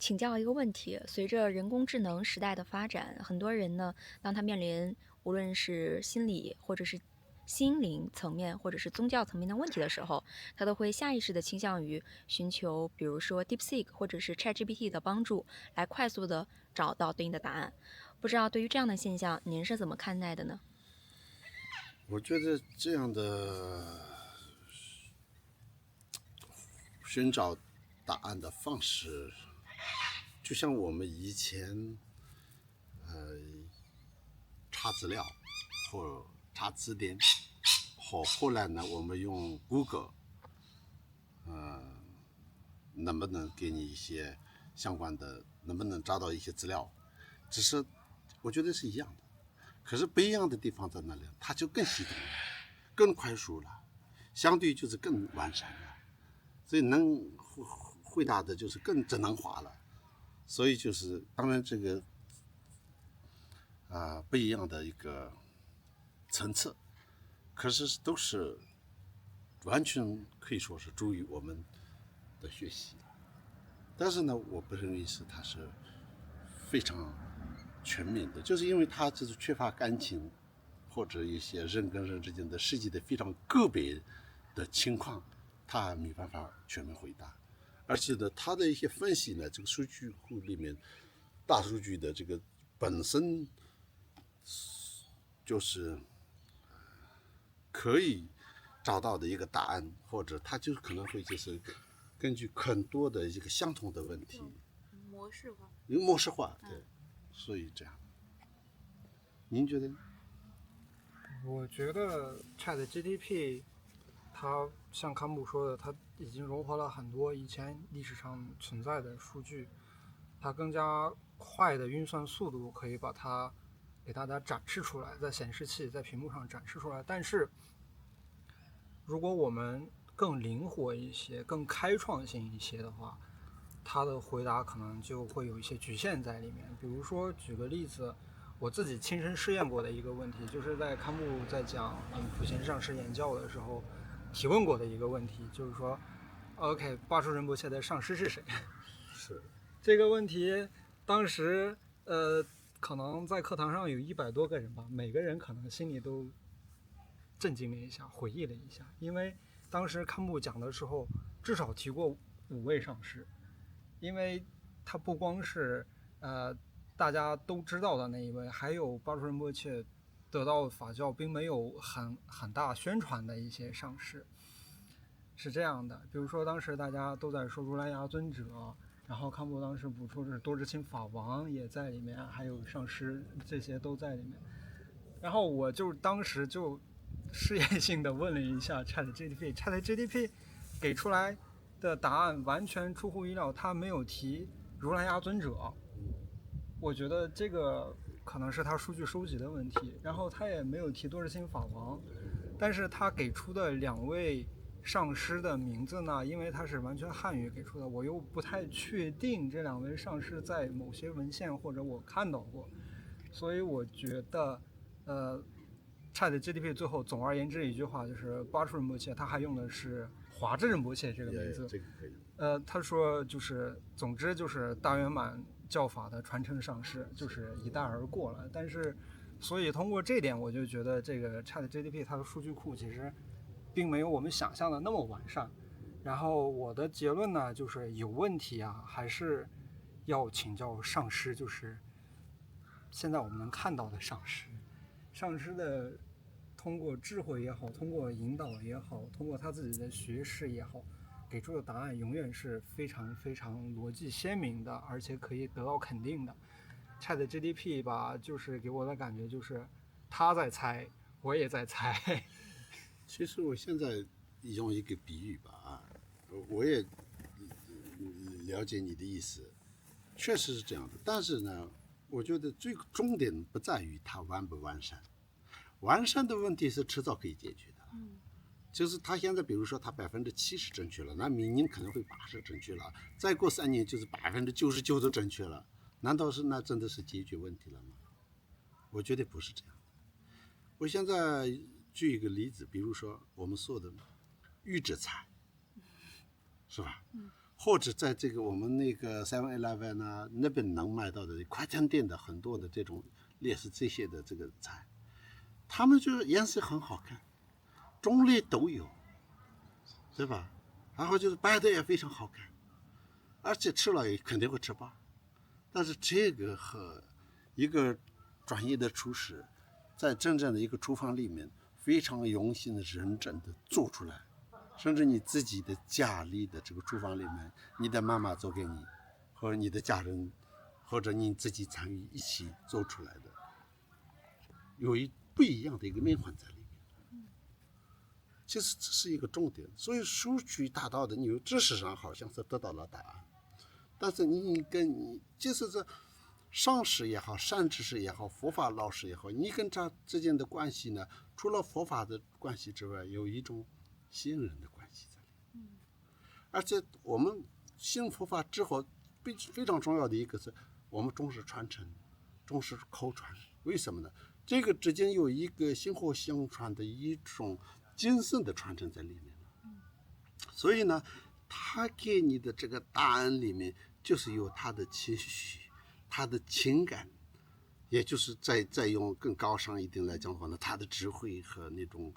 请教一个问题，随着人工智能时代的发展，很多人呢，当他面临无论是心理或者是心灵层面，或者是宗教层面的问题的时候，他都会下意识的倾向于寻求，比如说 DeepSeek 或者是 ChatGPT 的帮助，来快速的找到对应的答案。不知道对于这样的现象，您是怎么看待的呢？我觉得这样的寻找答案的方式，就像我们以前查资料或查字典，后来呢，我们用 Google，能不能给你一些相关的，能不能找到一些资料？只是我觉得是一样的，可是不一样的地方在哪里？它就更系统了，更快速了，相对就是更完善了，所以能回答的就是更智能化了。所以就是当然这个不一样的一个层次，可是都是完全可以说是助于我们的学习。但是呢，我不认为是它是非常全面的，就是因为它就是缺乏感情，或者一些人跟人之间的实际的非常个别的情况，它没办法全面回答。而且呢，它的一些分析呢，这个数据库里面大数据的这个本身就是可以找到的一个答案，或者它就可能会就是根据很多的一个相同的问题，模式化。一个模式化，对，所以这样，您觉得呢？我觉得 ChatGPT 它像康姆说的，它已经融合了很多以前历史上存在的数据，它更加快的运算速度可以把它给大家展示出来，在显示器在屏幕上展示出来。但是如果我们更灵活一些、更开创性一些的话，它的回答可能就会有一些局限在里面。比如说举个例子，我自己亲身试验过的一个问题，就是在康布在讲普贤上师言教的时候提问过的一个问题，就是说 OK 巴蜀仁波切的上师是谁？是这个问题当时可能在课堂上有100多个人吧，每个人可能心里都震惊了一下，回忆了一下，因为当时康布讲的时候至少提过5位上师，因为他不光是大家都知道的那一位，还有巴蜀仁波切得到法教并没有很大宣传的一些上师。是这样的，比如说当时大家都在说如来牙尊者，然后康布当时补充是多智钦法王也在里面，还有上师，这些都在里面。然后我就当时就试验性的问了一下 ChatGPT 给出来的答案完全出乎意料，他没有提如来牙尊者。我觉得这个可能是他数据收集的问题，然后他也没有提多智钦法王，但是他给出的2位上师的名字呢，因为他是完全汉语给出的，我又不太确定这2位上师在某些文献或者我看到过，所以我觉得ChatGPT 最后总而言之一句话就是巴蜀仁波切，他还用的是华智仁波切这个名字。这个可以。他说就是总之就是大圆满教法的传承上师，就是一带而过了。但是所以通过这点我就觉得这个 ChatGPT 它的数据库其实并没有我们想象的那么完善。然后我的结论呢就是有问题啊，还是要请教上师，就是现在我们能看到的上师，上师的通过智慧也好，通过引导也好，通过他自己的学识也好，给出的答案永远是非常非常逻辑鲜明的，而且可以得到肯定的。ChatGPT 吧，就是给我的感觉就是他在猜，我也在猜。其实我现在用一个比喻吧，我也了解你的意思，确实是这样的。但是呢，我觉得最重点不在于它完不完善，完善的问题是迟早可以解决的。就是他现在，比如说他70%正确了，那明年可能会80%正确了，再过3年就是99%都正确了，难道是那真的是解决问题了吗？我觉得不是这样。我现在举一个例子，比如说我们说的预制菜，是吧？或者在这个我们那个 7-Eleven 啊那边能买到的快餐店的很多的这种类似这些的这个菜，他们就是颜色很好看，种类都有，对吧？然后就是摆的也非常好看，而且吃了也肯定会吃饱。但是这个和一个专业的厨师在真正的一个厨房里面非常用心的认真的做出来，甚至你自己的家里的这个厨房里面，你的妈妈做给你，或者你的家人，或者你自己参与一起做出来的，有不一样的一个面环在里面。其实这是一个重点，所以数据达到的，你有知识上好像是得到了答案，但是你就是这上师也好，善知识也好，佛法老师也好，你跟他之间的关系呢，除了佛法的关系之外，有一种信任的关系在里面。而且我们信佛法之后，非常重要的一个是，我们重视传承，重视口传。为什么呢？这个之间有一个薪火相传的一种精神的传承在里面。所以呢，他给你的这个答案里面，就是有他的情绪，他的情感，也就是再用更高尚一点来讲的话呢，他的智慧和那种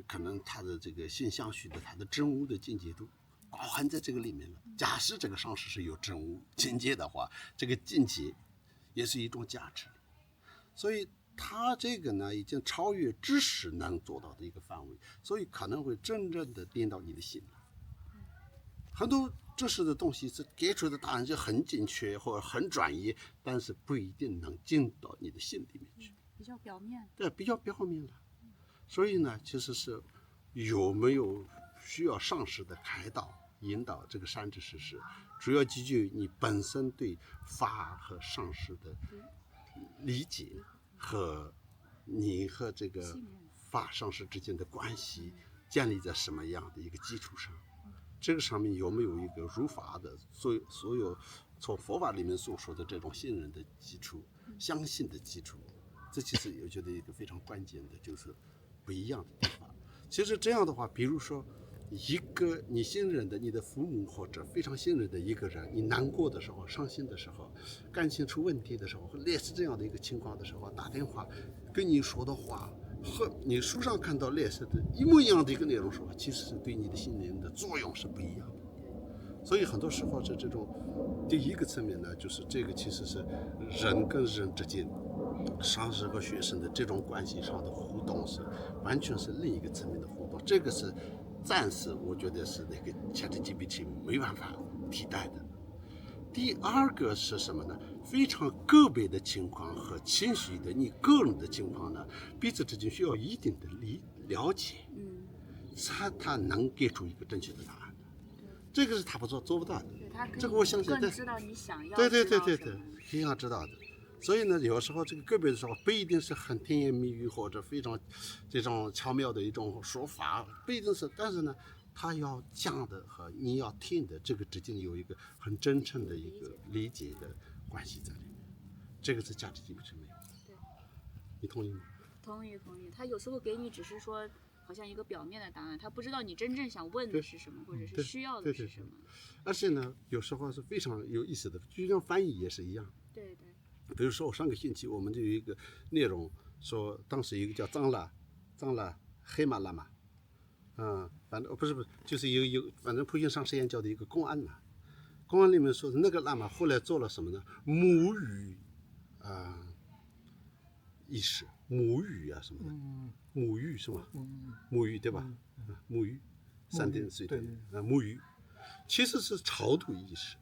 可能他的这个现象学的他的真悟的境界都包含在这个里面了。假设这个上师是有真悟境界的话，这个境界也是一种价值。所以他这个呢，已经超越知识能做到的一个范围，所以可能会真正的颠到你的心了。很多知识的东西是给出的答案就很精确或者很专业，但是不一定能进到你的心里面去，比较表面。对，比较表面的。所以呢，其实是有没有需要上师的开导引导，这个善知识是主要基于你本身对法和上师的理解和你和这个法上师之间的关系建立在什么样的一个基础上。这个上面有没有一个如法的所有从佛法里面所说的这种信任的基础、相信的基础，这其实我觉得一个非常关键的就是不一样的地方。其实这样的话，比如说一个你信任的你的父母或者非常信任的一个人，你难过的时候、伤心的时候、感情出问题的时候，类似这样的一个情况的时候，打电话跟你说的话和你书上看到类似的一模一样的一个内容说，其实是对你的心灵的作用是不一样的。所以很多时候是这种第一个层面呢，就是这个其实是人跟人之间上师和学生的这种关系上的互动是完全是另一个层面的互动，这个是暂时我觉得是那个 ChatGPT 没办法替代的。第二个是什么呢？非常个别的情况和情绪的你个人的情况呢，彼此之间需要一定的了解，他能给出一个正确的答案的。这个是他做不到的。这个我相信，更知道你想要对，非常知道的。所以呢，有时候这个个别的时候不一定是很甜言蜜语或者非常这种巧妙的一种说法，不一定是，但是呢，他要讲的和你要听的这个之间有一个很真诚的一个理解的关系在里面，这个是价值基本是没有的。对，你同意吗？同意。他有时候给你只是说好像一个表面的答案，他不知道你真正想问的是什么，或者是需要的是什么。而且呢，有时候是非常有意思的，就像翻译也是一样。对。比如说我上个星期我们就有一个内容说，当时一个叫藏拉黑马拉玛，反正不是，就是有反正普贤上实验教的一个公案嘛。公案里面说的那个喇嘛后来做了什么呢？母语意识，母语啊什么的，母语是吧？母语对吧？母语3点水的母语，其实是超度意识，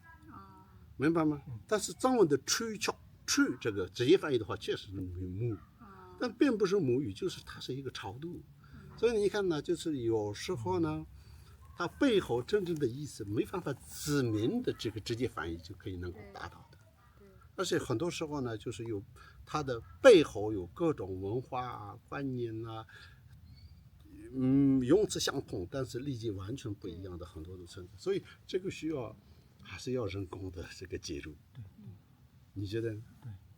明白吗？但是藏文的吹这个直接翻译的话，确实是母语，但并不是母语，就是它是一个超度。所以你看呢，就是有时候呢，它背后真正的意思没办法字面的这个直接翻译就可以能够达到的。而且很多时候呢，就是有它的背后有各种文化啊、观念啊，用词相同，但是理解完全不一样的很多的存在。所以这个需要还是要人工的这个介入。对，你觉得？对，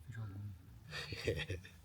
非常同意。